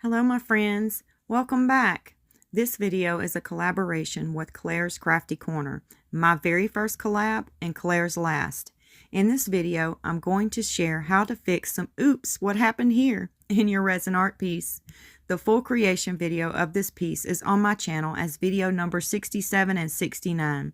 Hello my friends, welcome back. This video is a collaboration with Claire's Crafty Corner, my very first collab and Claire's last. In this video, I'm going to share how to fix some oops, what happened here in your resin art piece. The full creation video of this piece is on my channel as video number 67 and 69.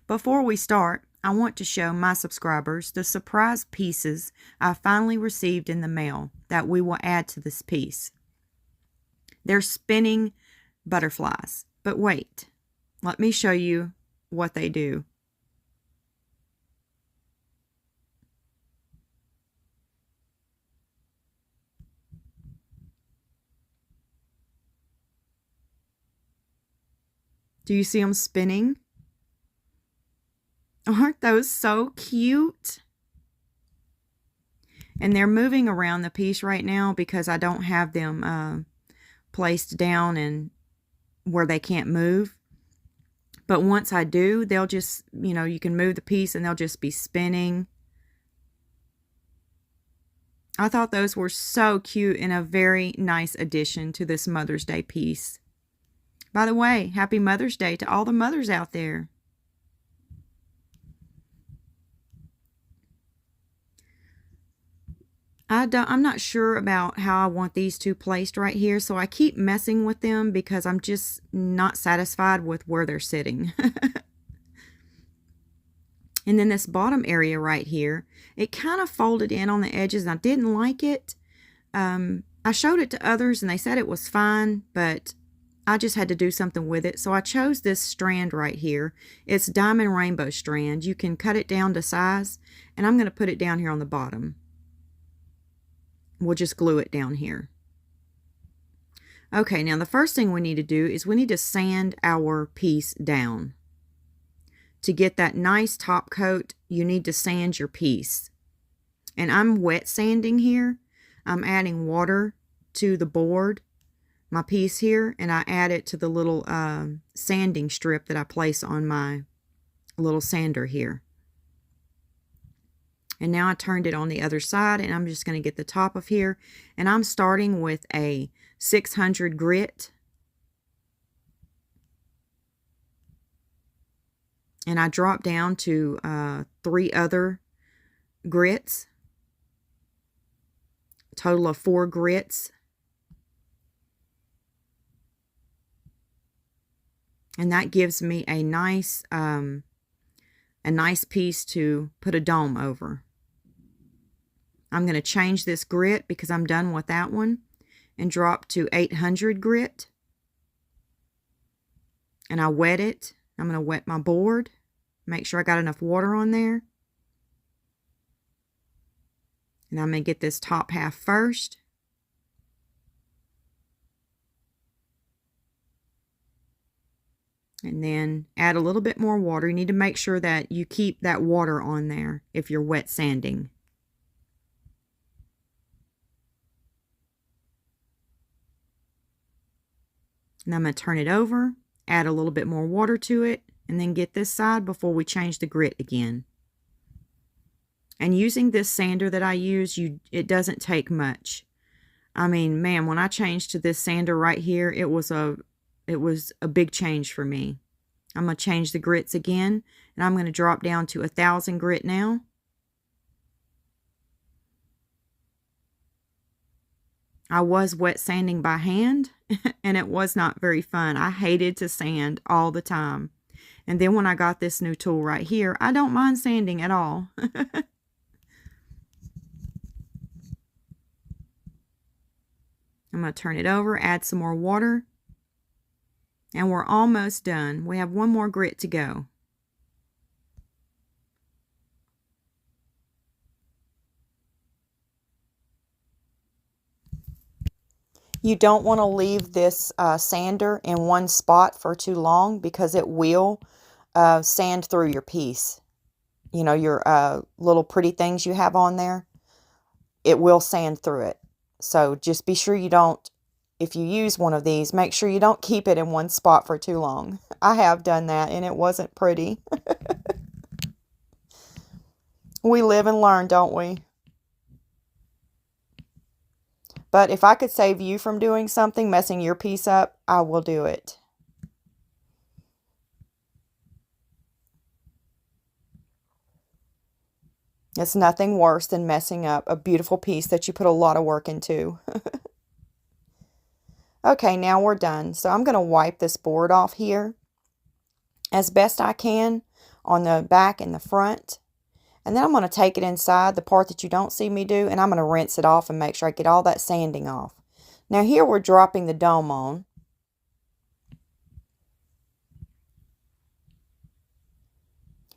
Before we start, I want to show my subscribers the surprise pieces I finally received in the mail that we will add to this piece. They're spinning butterflies. But wait, let me show you what they do. Do you see them spinning? Aren't those so cute? And they're moving around the piece right now because I don't have them placed down and where they can't move. But once I do, they'll just, you can move the piece and they'll just be spinning. I thought those were so cute and a very nice addition to this Mother's Day piece. By the way, happy Mother's Day to all the mothers out there. I'm not sure about how I want these two placed right here, so I keep messing with them because I'm just not satisfied with where they're sitting. And then this bottom area right here, it kind of folded in on the edges and I didn't like it. I showed it to others and they said it was fine, but I just had to do something with it. So I chose this strand right here. It's diamond rainbow strand. You can cut it down to size, and I'm going to put it down here on the bottom. We'll just glue it down here. Okay, now the first thing we need to do is we need to sand our piece down. To get that nice top coat, you need to sand your piece. And I'm wet sanding here. I'm adding water to the board, my piece here, and I add it to the little sanding strip that I place on my little sander here. And now I turned it on the other side, and I'm just going to get the top of here. And I'm starting with a 600 grit. And I drop down to 3 other grits. A total of 4 grits. And that gives me a nice piece to put a dome over. I'm going to change this grit because I'm done with that one and drop to 800 grit. And I wet it. I'm going to wet my board. Make sure I got enough water on there. And I'm going to get this top half first. And then add a little bit more water. You need to make sure that you keep that water on there if you're wet sanding. And I'm going to turn it over, add a little bit more water to it, and then get this side before we change the grit again. And using this sander that I use, it doesn't take much. I mean, man, when I changed to this sander right here, it was a big change for me. I'm going to change the grits again, and I'm going to drop down to 1000 grit now. I was wet sanding by hand, and it was not very fun. I hated to sand all the time. And then when I got this new tool right here, I don't mind sanding at all. I'm going to turn it over, add some more water. And we're almost done. We have one more grit to go. You don't want to leave this sander in one spot for too long because it will sand through your piece. You know, your little pretty things you have on there. It will sand through it. So just be sure you don't, if you use one of these, make sure you don't keep it in one spot for too long. I have done that and it wasn't pretty. We live and learn, don't we? But if I could save you from doing something, messing your piece up, I will do it. It's nothing worse than messing up a beautiful piece that you put a lot of work into. Okay, now we're done. So I'm going to wipe this board off here as best I can on the back and the front. And then I'm going to take it inside, the part that you don't see me do, and I'm going to rinse it off and make sure I get all that sanding off. Now here we're dropping the dome on.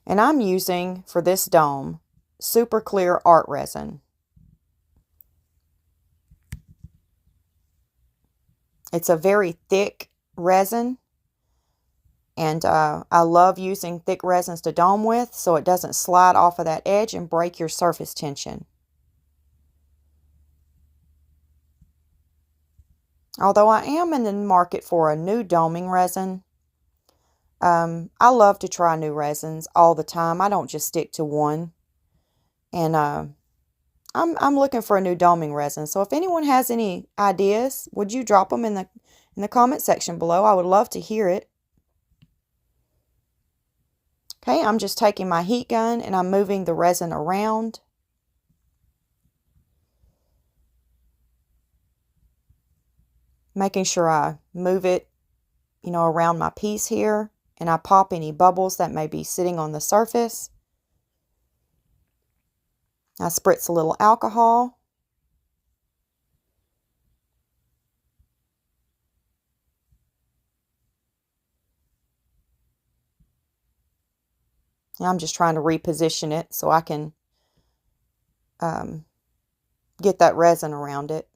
And I'm using, for this dome, super clear art resin. It's a very thick resin, and I love using thick resins to dome with so it doesn't slide off of that edge and break your surface tension. Although I am in the market for a new doming resin, I love to try new resins all the time. I don't just stick to one. And I'm looking for a new doming resin. So if anyone has any ideas, would you drop them in the comment section below? I would love to hear it. Okay, I'm just taking my heat gun and I'm moving the resin around. Making sure I move it, around my piece here, and I pop any bubbles that may be sitting on the surface. I spritz a little alcohol. And I'm just trying to reposition it so I can get that resin around it.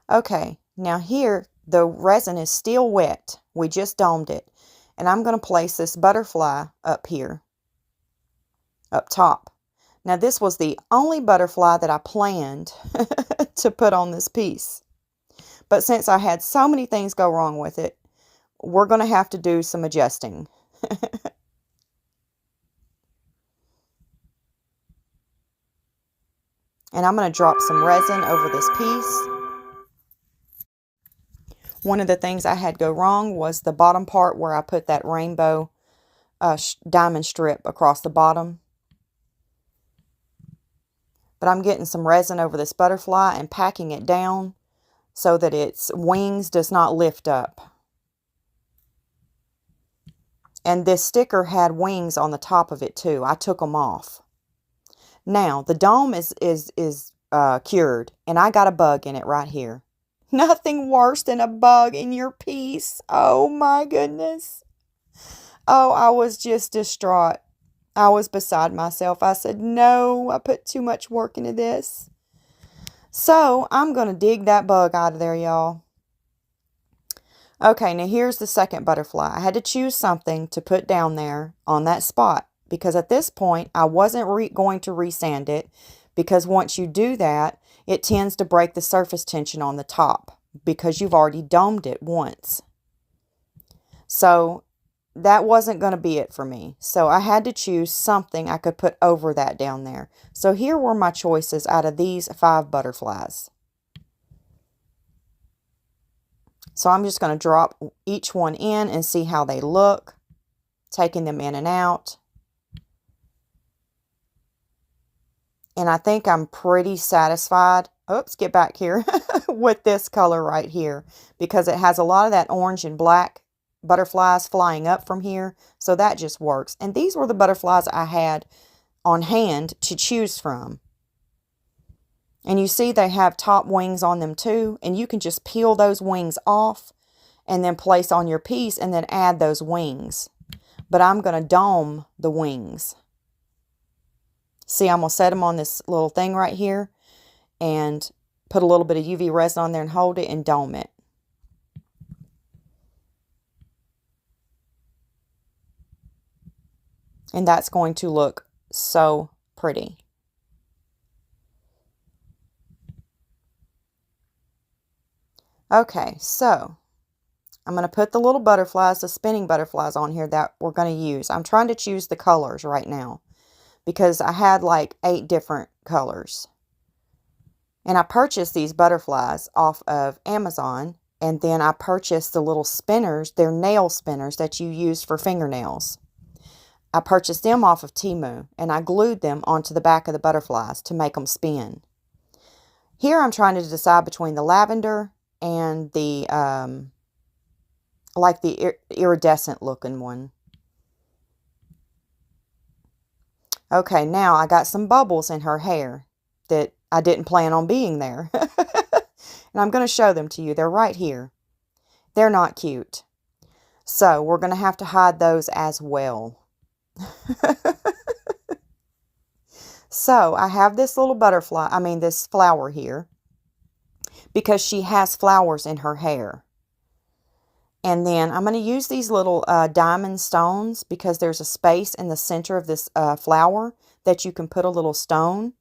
Okay, now here the resin is still wet. We just domed it. And I'm going to place this butterfly up here, up top. Now this was the only butterfly that I planned to put on this piece. But since I had so many things go wrong with it, we're going to have to do some adjusting. And I'm going to drop some resin over this piece. One of the things I had go wrong was the bottom part where I put that rainbow diamond strip across the bottom. But I'm getting some resin over this butterfly and packing it down so that its wings does not lift up. And this sticker had wings on the top of it too. I took them off. Now the dome is cured, and I got a bug in it right here. Nothing worse than a bug in your piece. Oh my goodness. Oh, I was just distraught. I was beside myself. I said, no, I put too much work into this. So I'm going to dig that bug out of there, y'all. Okay, now here's the second butterfly. I had to choose something to put down there on that spot, because at this point I wasn't going to resand it, because once you do that, it tends to break the surface tension on the top because you've already domed it once. So that wasn't going to be it for me. So I had to choose something I could put over that down there. So here were my choices out of these 5 butterflies. So I'm just going to drop each one in and see how they look, taking them in and out. And I think I'm pretty satisfied. Oops, get back here with this color right here, because it has a lot of that orange and black butterflies flying up from here. So that just works. And these were the butterflies I had on hand to choose from. And you see they have top wings on them too. And you can just peel those wings off and then place on your piece and then add those wings. But I'm going to dome the wings. See, I'm going to set them on this little thing right here and put a little bit of UV resin on there and hold it and dome it. And that's going to look so pretty. Okay, so I'm going to put the little butterflies, the spinning butterflies on here that we're going to use. I'm trying to choose the colors right now, because I had like 8 different colors. And I purchased these butterflies off of Amazon. And then I purchased the little spinners. They're nail spinners that you use for fingernails. I purchased them off of Temu. And I glued them onto the back of the butterflies to make them spin. Here I'm trying to decide between the lavender and the, like the iridescent looking one. Okay, now I got some bubbles in her hair that I didn't plan on being there. And I'm going to show them to you. They're right here. They're not cute. So we're going to have to hide those as well. So I have this little this flower here, because she has flowers in her hair. And then I'm going to use these little diamond stones, because there's a space in the center of this flower that you can put a little stone.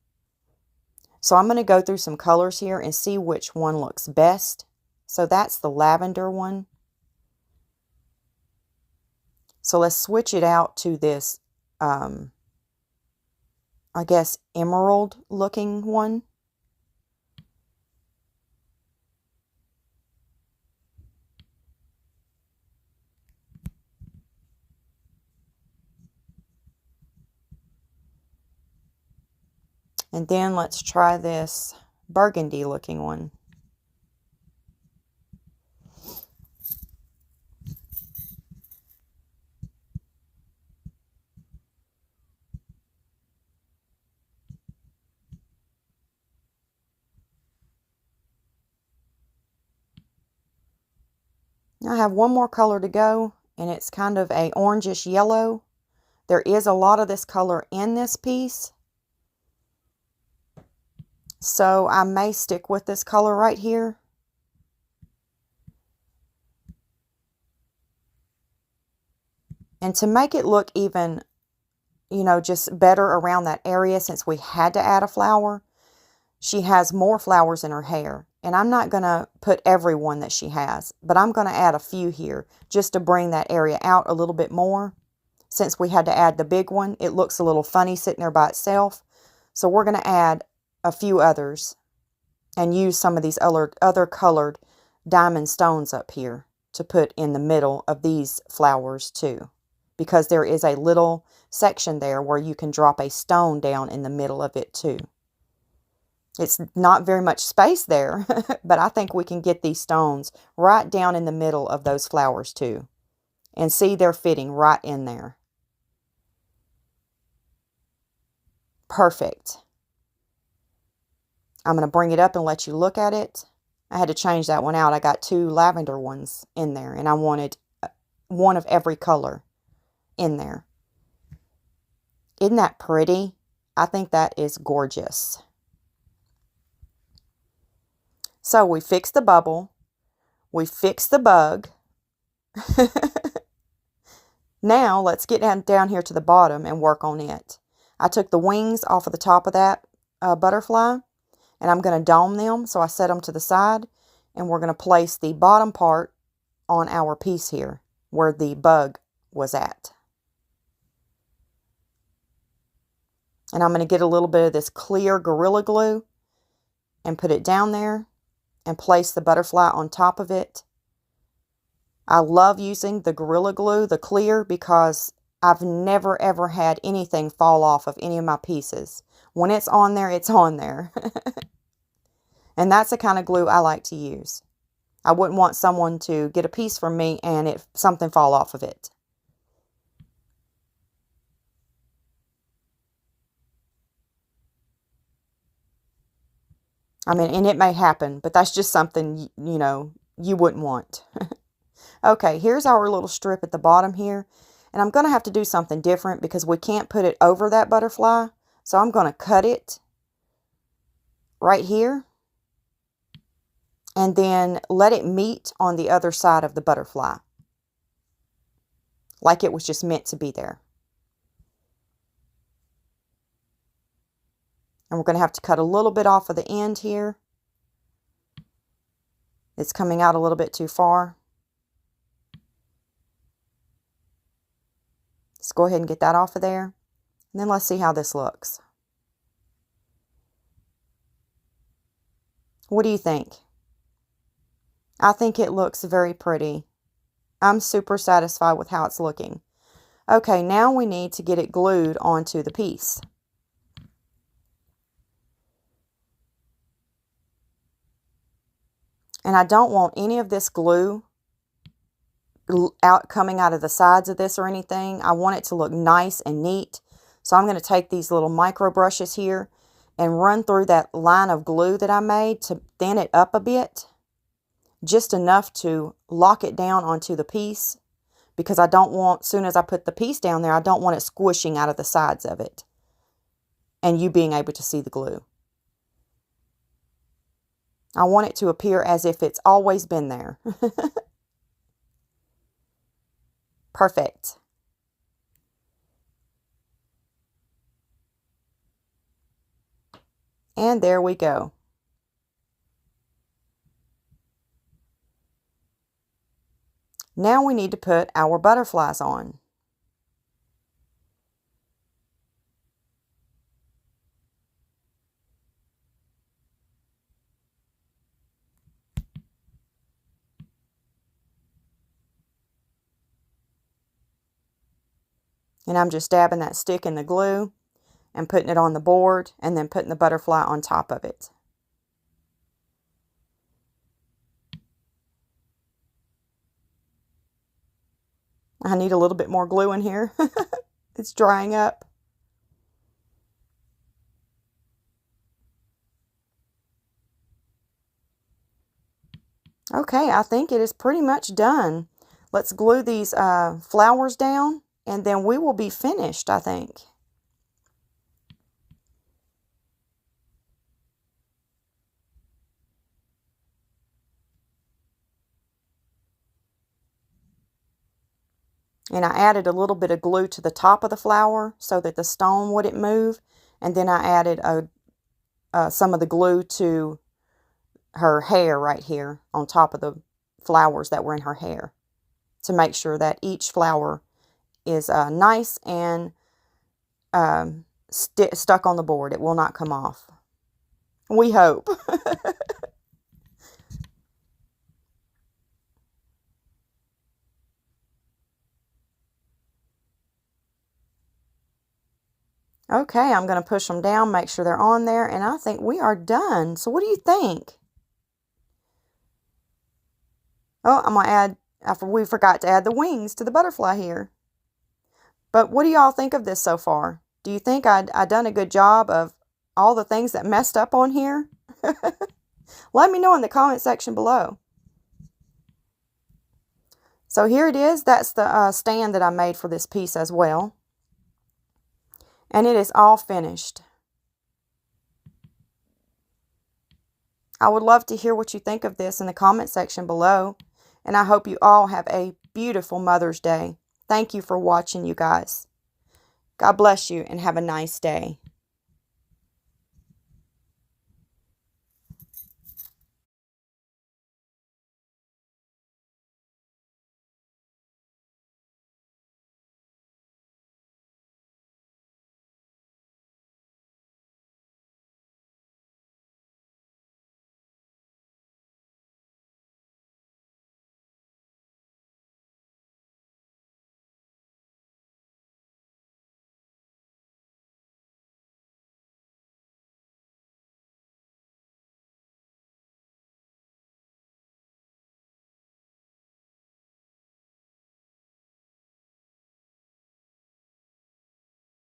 So I'm going to go through some colors here and see which one looks best. So that's the lavender one. So let's switch it out to this, I guess, emerald looking one. And then let's try this burgundy looking one. I have one more color to go, and it's kind of a orangish yellow. There is a lot of this color in this piece, so I may stick with this color right here. And to make it look even, you know, just better around that area, since we had to add a flower, she has more flowers in her hair. And I'm not going to put every one that she has, but I'm going to add a few here just to bring that area out a little bit more. Since we had to add the big one, it looks a little funny sitting there by itself. So we're going to add a few others and use some of these other colored diamond stones up here to put in the middle of these flowers too. Because there is a little section there where you can drop a stone down in the middle of it too. It's not very much space there, but I think we can get these stones right down in the middle of those flowers too. And see, they're fitting right in there. Perfect. I'm going to bring it up and let you look at it. I had to change that one out. I got two lavender ones in there, and I wanted one of every color in there. Isn't that pretty? I think that is gorgeous. So we fixed the bubble. We fixed the bug. Now let's get down here to the bottom and work on it. I took the wings off of the top of that butterfly, and I'm going to dome them. So I set them to the side, and we're going to place the bottom part on our piece here where the bug was at. And I'm going to get a little bit of this clear Gorilla Glue and put it down there and place the butterfly on top of it. I love using the Gorilla Glue, the clear, because I've never ever had anything fall off of any of my pieces. When it's on there, it's on there. And that's the kind of glue I like to use. I wouldn't want someone to get a piece from me and something fall off of it. I mean, and it may happen, but that's just something, you know, you wouldn't want. Okay, here's our little strip at the bottom here. And I'm going to have to do something different because we can't put it over that butterfly. So I'm going to cut it right here. And then let it meet on the other side of the butterfly. Like it was just meant to be there. And we're going to have to cut a little bit off of the end here. It's coming out a little bit too far. Let's go ahead and get that off of there. And then let's see how this looks. What do you think? I think it looks very pretty. I'm super satisfied with how it's looking. Okay, now we need to get it glued onto the piece. And I don't want any of this glue coming out of the sides of this or anything. I want it to look nice and neat. So I'm going to take these little micro brushes here and run through that line of glue that I made to thin it up a bit. Just enough to lock it down onto the piece, because I don't want, as soon as I put the piece down there, I don't want it squishing out of the sides of it and you being able to see the glue. I want it to appear as if it's always been there. Perfect. And there we go. Now we need to put our butterflies on. And I'm just dabbing that stick in the glue and putting it on the board and then putting the butterfly on top of it. I need a little bit more glue in here. It's drying up. Okay, I think it is pretty much done. Let's glue these flowers down and then we will be finished, I think. And I added a little bit of glue to the top of the flower so that the stone wouldn't move. And then I added some of the glue to her hair right here on top of the flowers that were in her hair, to make sure that each flower is nice and stuck on the board. It will not come off. We hope. Okay, I'm going to push them down, make sure they're on there, and I think we are done. So what do you think? Oh, I'm going to add, we forgot to add the wings to the butterfly here. But what do y'all think of this so far? Do you think I done a good job of all the things that messed up on here? Let me know in the comment section below. So here it is. That's the stand that I made for this piece as well. And it is all finished. I would love to hear what you think of this in the comment section below. And I hope you all have a beautiful Mother's Day. Thank you for watching, you guys. God bless you and have a nice day.